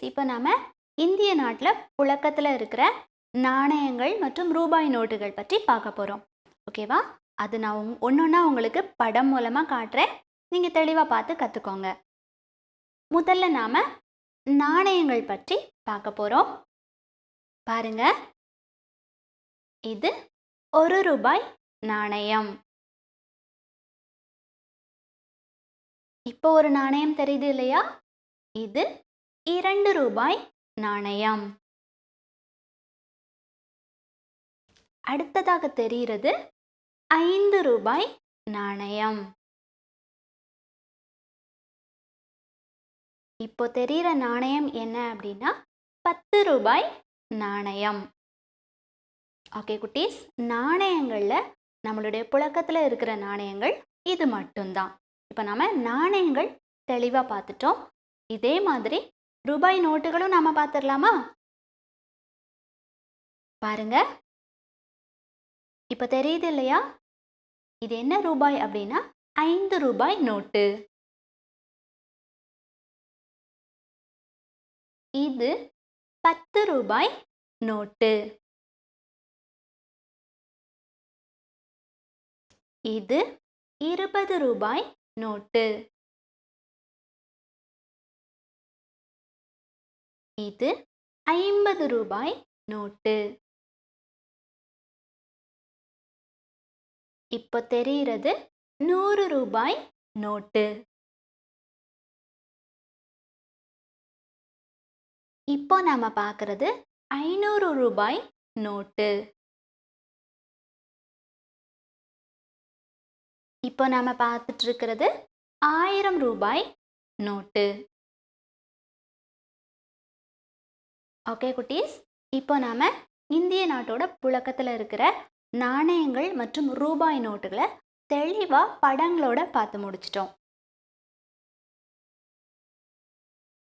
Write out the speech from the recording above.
இப்போ நாம இந்திய நாட்டில் புழக்கத்தில் இருக்கிற நாணயங்கள் மற்றும் ரூபாய் நோட்டுகள் பற்றி பார்க்க போகிறோம். ஓகேவா? அது நான் ஒன்றொன்னா உங்களுக்கு படம் மூலமாக காட்டுறேன். நீங்கள் தெளிவாக பார்த்து கற்றுக்கோங்க. முதல்ல நாம் நாணயங்கள் பற்றி பார்க்க போகிறோம். பாருங்க, இது 1 ரூபாய் நாணயம். இப்போ ஒரு நாணயம் தெரியுது இல்லையா? இது 2 ரூபாய் நாணயம். அடுத்ததாக தெரிகிறது 5 ரூபாய் நாணயம். இப்போ தெரிகிற நாணயம் என்ன அப்படின்னா 10 ரூபாய் நாணயம். ஓகே குட்டீஸ், நாணயங்களில் நம்மளுடைய புழக்கத்தில் இருக்கிற நாணயங்கள் இது மட்டும்தான். இப்போ நம்ம நாணயங்கள் தெளிவாக பார்த்துட்டோம். இதே மாதிரி ரூபாய் நோட்டுகளும் நாம பார்த்துடலாமா? பாருங்க, இப்போ தெரியுது இல்லையா? இது என்ன ரூபாய் அப்படின்னா 5 ரூபாய் நோட்டு. இது 10 ரூபாய் நோட்டு. இது 20 ரூபாய் நோட்டு. இது 50 ரூபாய் நோட்டு. இப்போ தெரிகிறது 100 ரூபாய் நோட்டு. இப்போ நாம பார்க்கறது 500 ரூபாய் நோட்டு. இப்போ நாம பார்த்துட்டு இருக்கிறது 1000 ரூபாய் நோட்டு. ஓகே குட்டீஸ், இப்போ நாம இந்திய நாட்டோட புழக்கத்தில் இருக்கிற நாணயங்கள் மற்றும் ரூபாய் நோட்டுகளை தெளிவாக படங்களோட பார்த்து முடிச்சிட்டோம்.